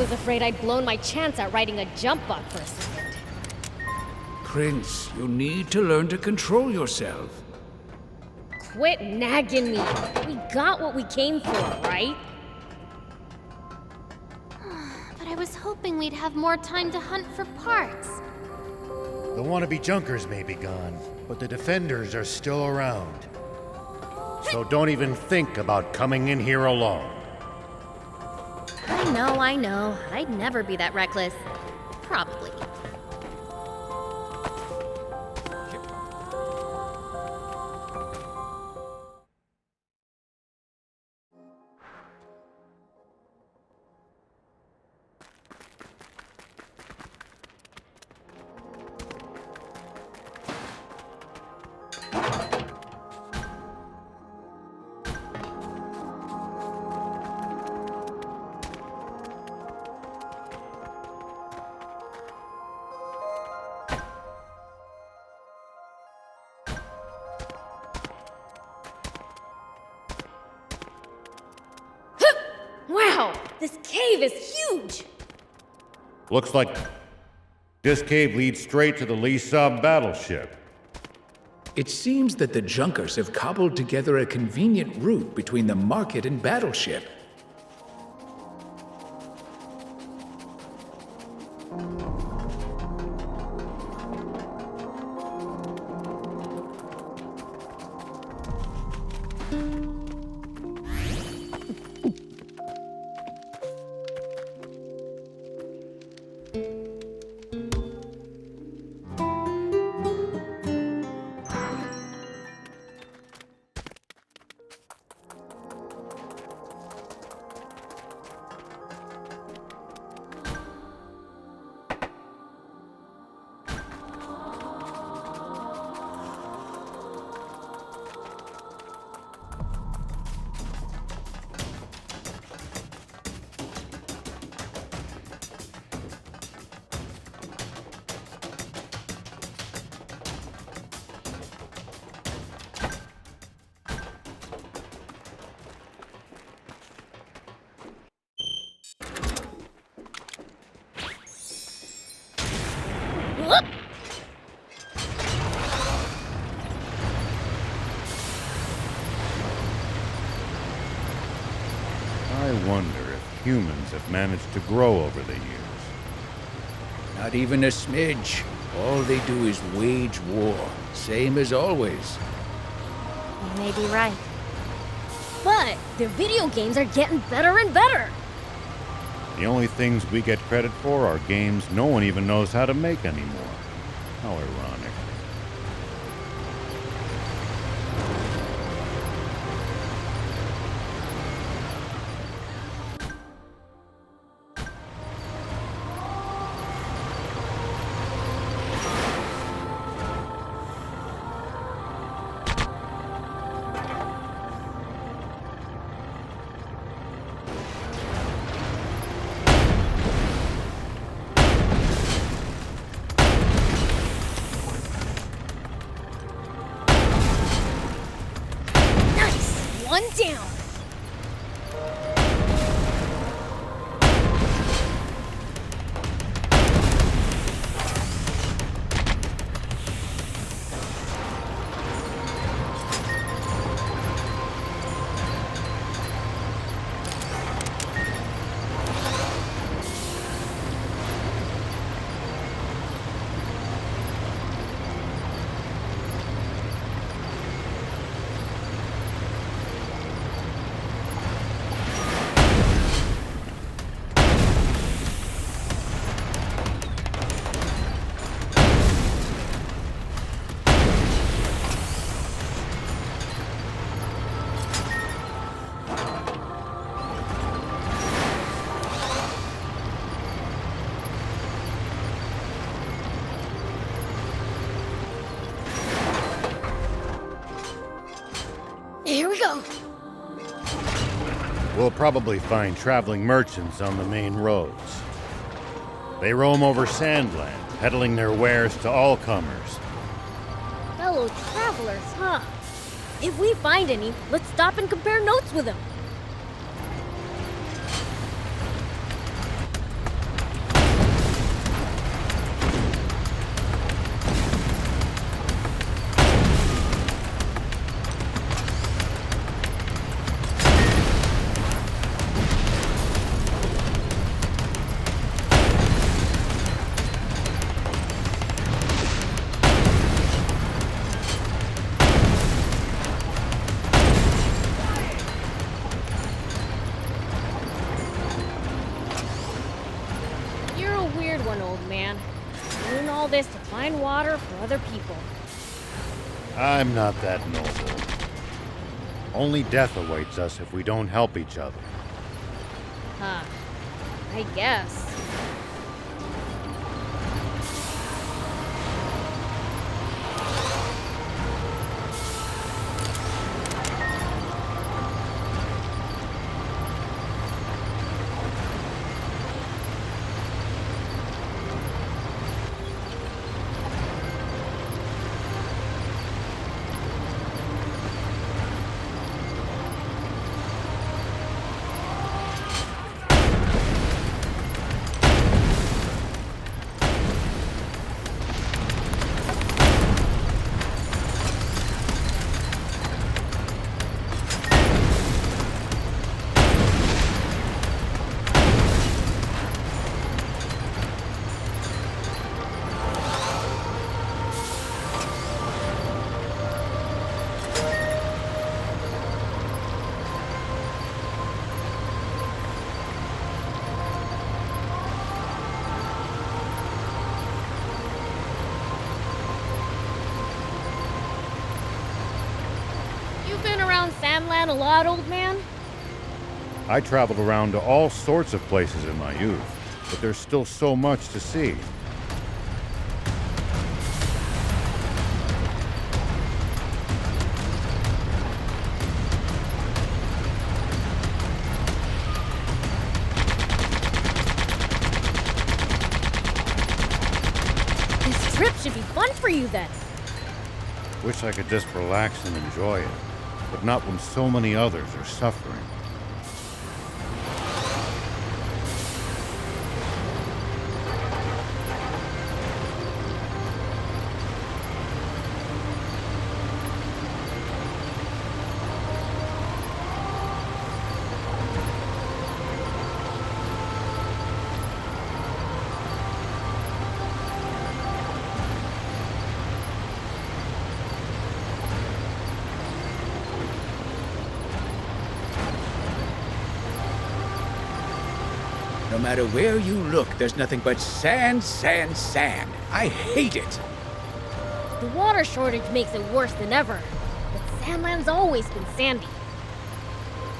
was afraid I'd blown my chance at riding a jump bug for a second. Prince, you need to learn to control yourself. Quit nagging me. We got what we came for, right? But I was hoping we'd have more time to hunt for parts. The wannabe junkers may be gone, but the defenders are still around. So don't even think about coming in here alone. I know. I'd never be that reckless. Probably. Wow, this cave is huge! Looks like this cave leads straight to the Lee Sub battleship. It seems that the Junkers have cobbled together a convenient route between the market and battleship. I wonder if humans have managed to grow over the years. Not even a smidge. All they do is wage war, same as always. You may be right. But their video games are getting better and better! The only things we get credit for are games no one even knows how to make anymore. How ironic. One down! Here we go! We'll probably find traveling merchants on the main roads. They roam over Sandland, peddling their wares to all comers. Fellow travelers, huh? If we find any, let's stop and compare notes with them. find water for other people. I'm not that noble. Only death awaits us if we don't help each other. Huh. I guess. You've been around Samland a lot, old man? I traveled around to all sorts of places in my youth, but there's still so much to see. This trip should be fun for you then. Wish I could just relax and enjoy it, but not when so many others are suffering. No matter where you look, there's nothing but sand, sand, sand. I hate it. The water shortage makes it worse than ever. But Sandland's always been sandy.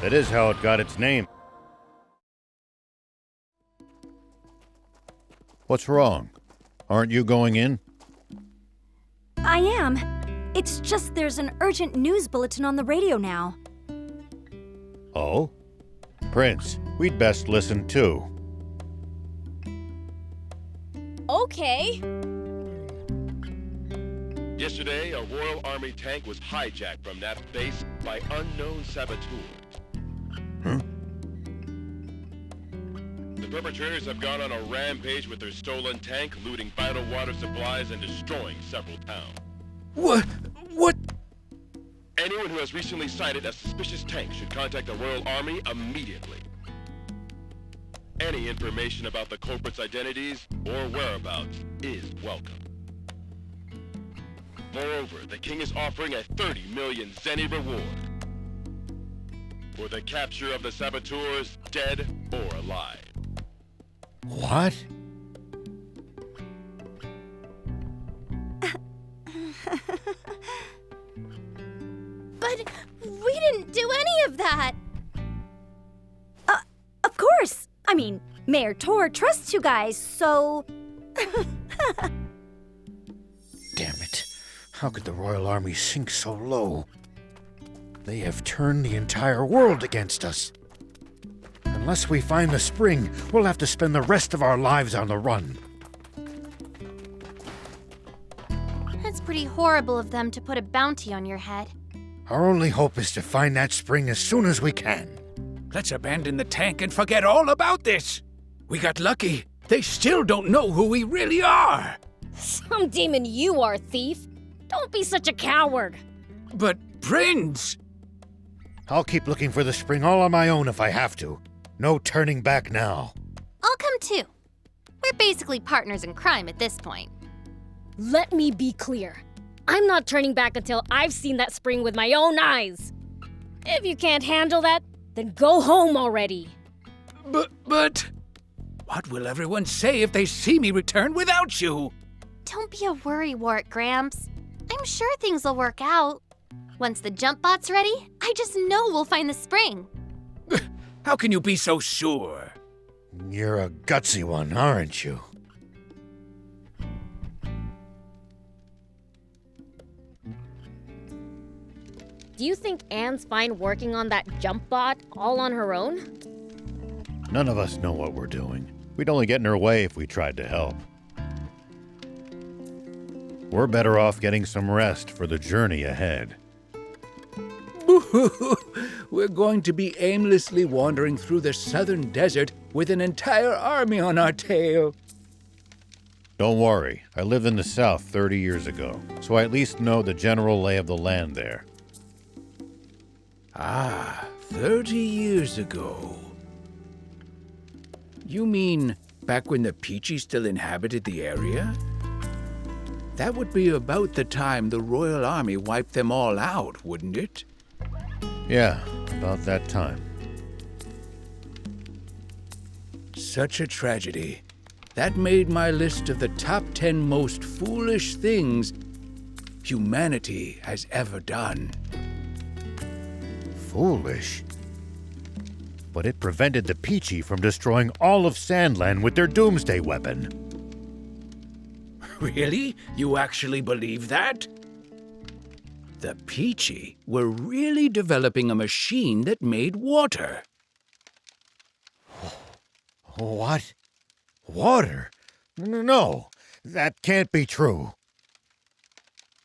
That is how it got its name. What's wrong? Aren't you going in? I am. It's just there's an urgent news bulletin on the radio now. Oh? Prince, we'd best listen too. Okay. Yesterday, a Royal Army tank was hijacked from that base by unknown saboteurs. Huh? The perpetrators have gone on a rampage with their stolen tank, looting vital water supplies and destroying several towns. What? Anyone who has recently sighted a suspicious tank should contact the Royal Army immediately. Any information about the culprits' identities or whereabouts is welcome. Moreover, the king is offering a 30 million zenny reward for the capture of the saboteurs, dead or alive. What? But we didn't do any of that! Of course! I mean, Mayor Tor trusts you guys, so... Damn it. How could the Royal Army sink so low? They have turned the entire world against us. Unless we find the spring, we'll have to spend the rest of our lives on the run. That's pretty horrible of them to put a bounty on your head. Our only hope is to find that spring as soon as we can. Let's abandon the tank and forget all about this. We got lucky. They still don't know who we really are. Some demon you are, thief. Don't be such a coward. But, Prince! I'll keep looking for the spring all on my own if I have to. No turning back now. I'll come too. We're basically partners in crime at this point. Let me be clear. I'm not turning back until I've seen that spring with my own eyes. If you can't handle that, then go home already. But... What will everyone say if they see me return without you? Don't be a worrywart, Gramps. I'm sure things will work out. Once the jump bot's ready, I just know we'll find the spring. How can you be so sure? You're a gutsy one, aren't you? Do you think Anne's fine working on that jump bot all on her own? None of us know what we're doing. We'd only get in her way if we tried to help. We're better off getting some rest for the journey ahead. We're going to be aimlessly wandering through the southern desert with an entire army on our tail. Don't worry, I lived in the south 30 years ago, so I at least know the general lay of the land there. Ah, 30 years ago. You mean back when the Peachy still inhabited the area? That would be about the time the Royal Army wiped them all out, wouldn't it? Yeah, about that time. Such a tragedy. That made my list of the top 10 most foolish things humanity has ever done. Foolish? But it prevented the Peachy from destroying all of Sandland with their doomsday weapon. Really? You actually believe that? The Peachy were really developing a machine that made water. What? Water? No, that can't be true.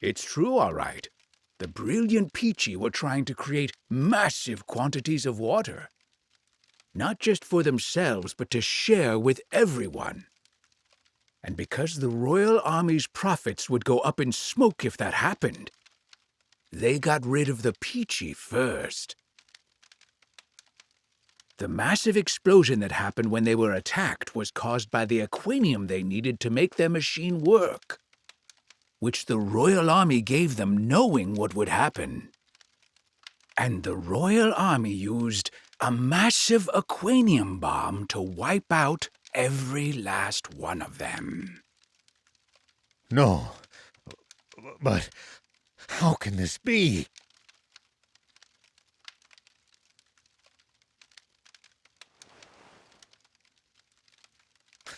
It's true, all right. The brilliant Peachy were trying to create massive quantities of water. Not just for themselves, but to share with everyone. And because the Royal Army's profits would go up in smoke if that happened, they got rid of the Peachy first. The massive explosion that happened when they were attacked was caused by the aquanium they needed to make their machine work, which the Royal Army gave them knowing what would happen. And the Royal Army used a massive aquanium bomb to wipe out every last one of them. No, but how can this be?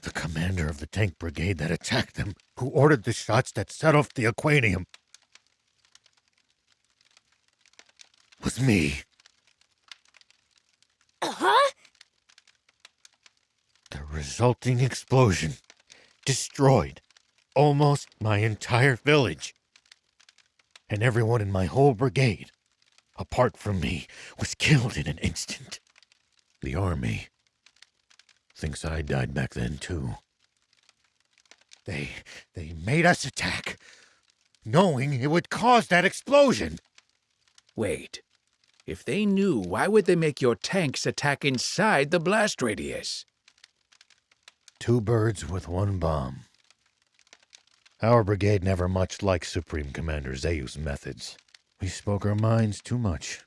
The commander of the tank brigade that attacked them, who ordered the shots that set off the aquanium, was me. Huh? The resulting explosion destroyed almost my entire village. And everyone in my whole brigade, apart from me, was killed in an instant. The army thinks I died back then, too. They made us attack, knowing it would cause that explosion. Wait. If they knew, why would they make your tanks attack inside the blast radius? 2 birds with 1 bomb. Our brigade never much liked Supreme Commander Zayu's methods. We spoke our minds too much.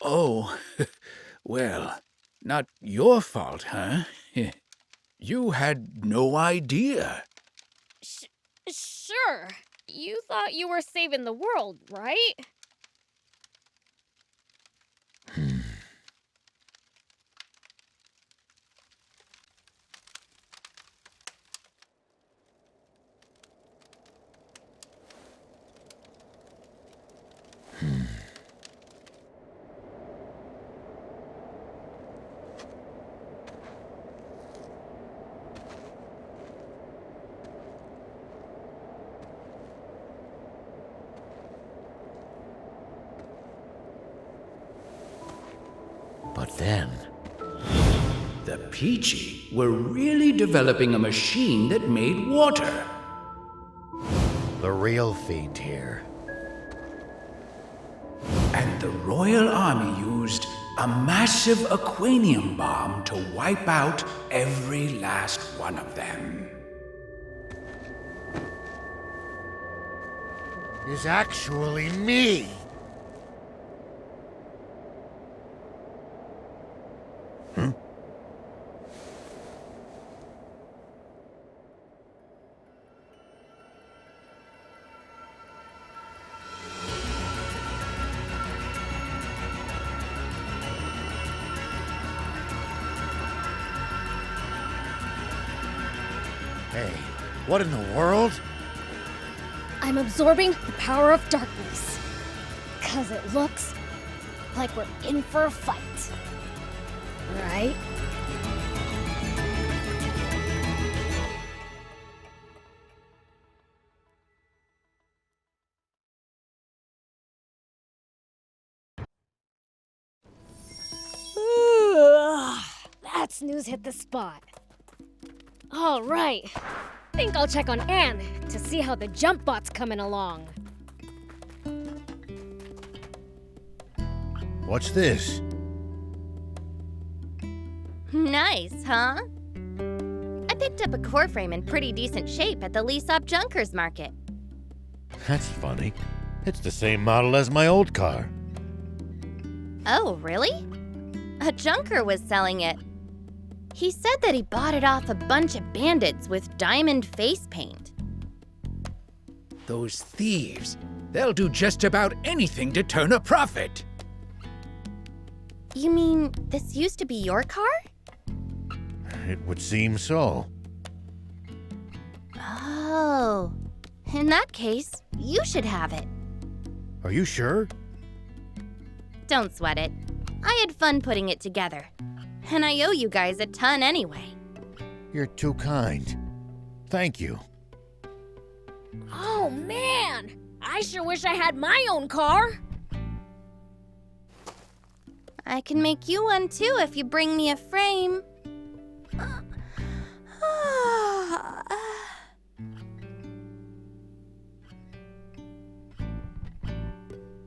Oh, well, not your fault, huh? You had no idea. Sure. You thought you were saving the world, right? But then, The Peachy were really developing a machine that made water. the real Fiend here. And the Royal Army used a massive aquanium bomb to wipe out every last one of them. Is actually me. Hey, what in the world? I'm absorbing the power of darkness. 'Cause it looks like we're in for a fight. Right? That snooze hit the spot. All right. Think I'll check on Anne to see how the jump bot's coming along. What's this? Nice, huh? I picked up a core frame in pretty decent shape at the lease-up junkers market. That's funny. It's the same model as my old car. Oh, really? A junker was selling it. He said that he bought it off a bunch of bandits with diamond face paint. Those thieves, they'll do just about anything to turn a profit. You mean this used to be your car? It would seem so. Oh. In that case, you should have it. Are you sure? Don't sweat it. I had fun putting it together. And I owe you guys a ton anyway. You're too kind. Thank you. Oh, man! I sure wish I had my own car. I can make you one too if you bring me a frame.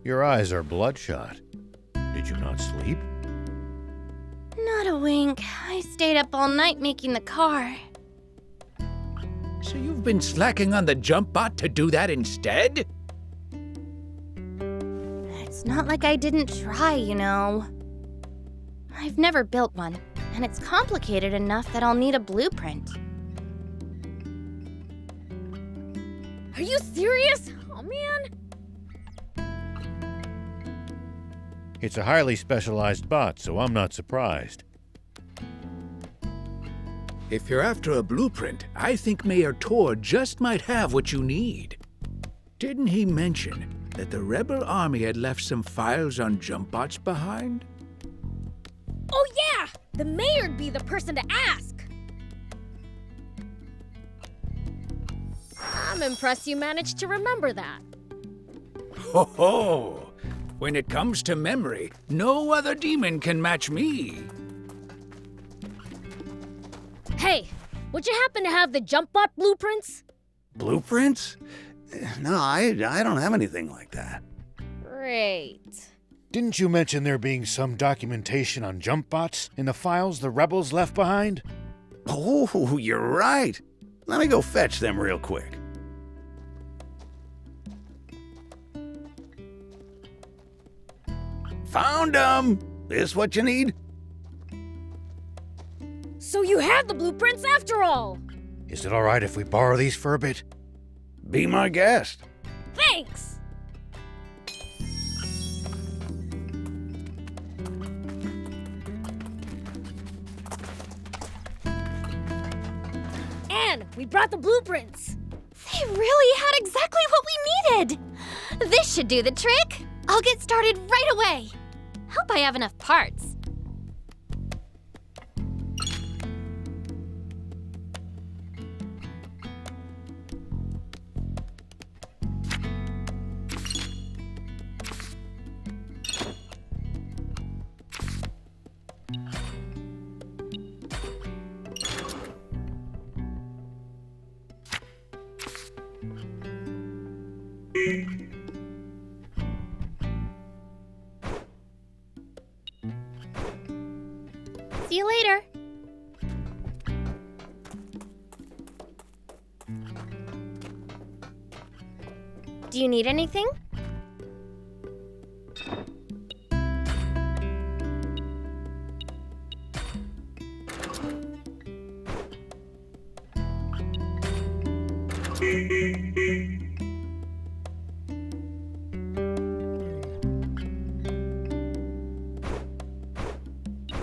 Your eyes are bloodshot. Did you not sleep? Not a wink. I stayed up all night making the car. So you've been slacking on the jump bot to do that instead? It's not like I didn't try, you know. I've never built one, and it's complicated enough that I'll need a blueprint. Are you serious? Oh, man. It's a highly specialized bot, so I'm not surprised. If you're after a blueprint, I think Mayor Tor just might have what you need. Didn't he mention that the rebel army had left some files on jump bots behind? Oh, yeah! The mayor'd be the person to ask. I'm impressed you managed to remember that. Ho ho! When it comes to memory, no other demon can match me. Hey, would you happen to have the jump bot blueprints? Blueprints? No, I don't have anything like that. Great. Didn't you mention there being some documentation on jump bots in the files the rebels left behind? Oh, you're right. Let me go fetch them real quick. Found them! This what you need? So you have the blueprints after all. Is it all right if we borrow these for a bit? Be my guest. Thanks. And we brought the blueprints. They really had exactly what we needed! This should do the trick! I'll get started right away! Hope I have enough parts. See you later. Do you need anything?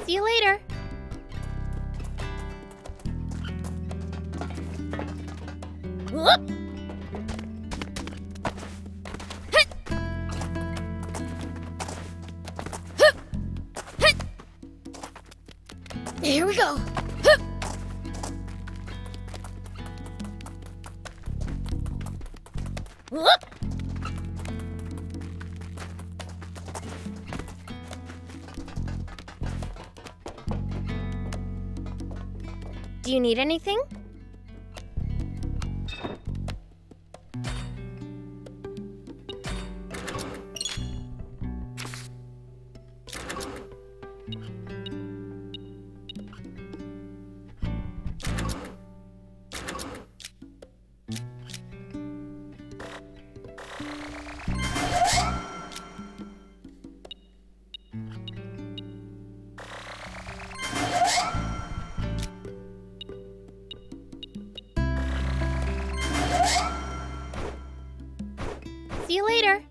See you later. Here we go. Hup. Whoop. Do you need anything? See you later.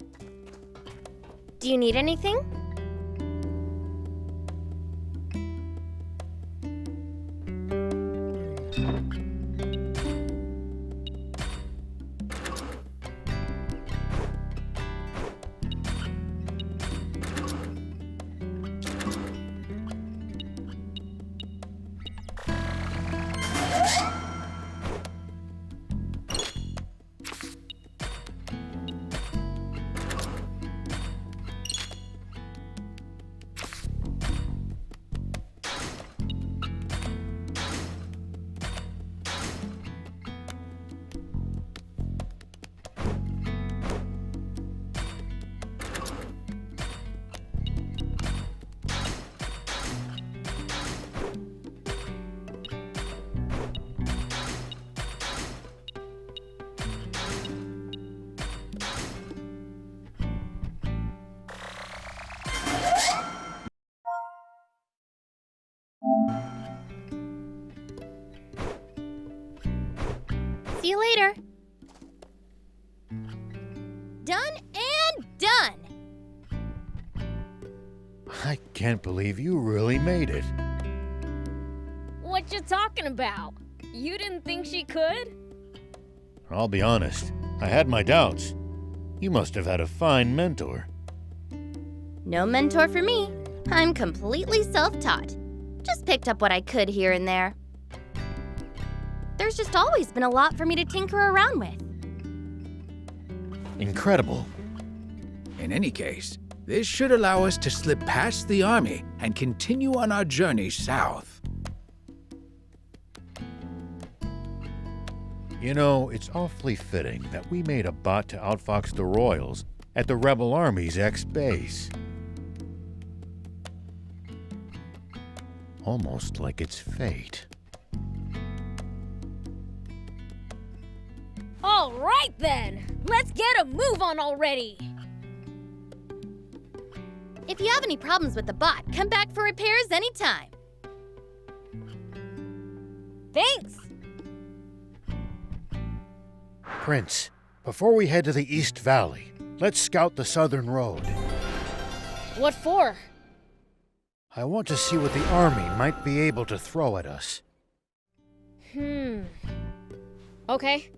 Do you need anything? See you later. Done and done. I can't believe you really made it. What you talking about? You didn't think she could? I'll be honest, I had my doubts. You must have had a fine mentor. No mentor for me. I'm completely self-taught. Just picked up what I could here and there. There's just always been a lot for me to tinker around with. Incredible. In any case, this should allow us to slip past the army and continue on our journey south. You know, it's awfully fitting that we made a bot to outfox the Royals at the Rebel Army's ex-base. Almost like it's fate. All right then, let's get a move on already. If you have any problems with the bot, come back for repairs anytime. Thanks. Prince, before we head to the East Valley, let's scout the southern road. What for? I want to see what the army might be able to throw at us. Okay.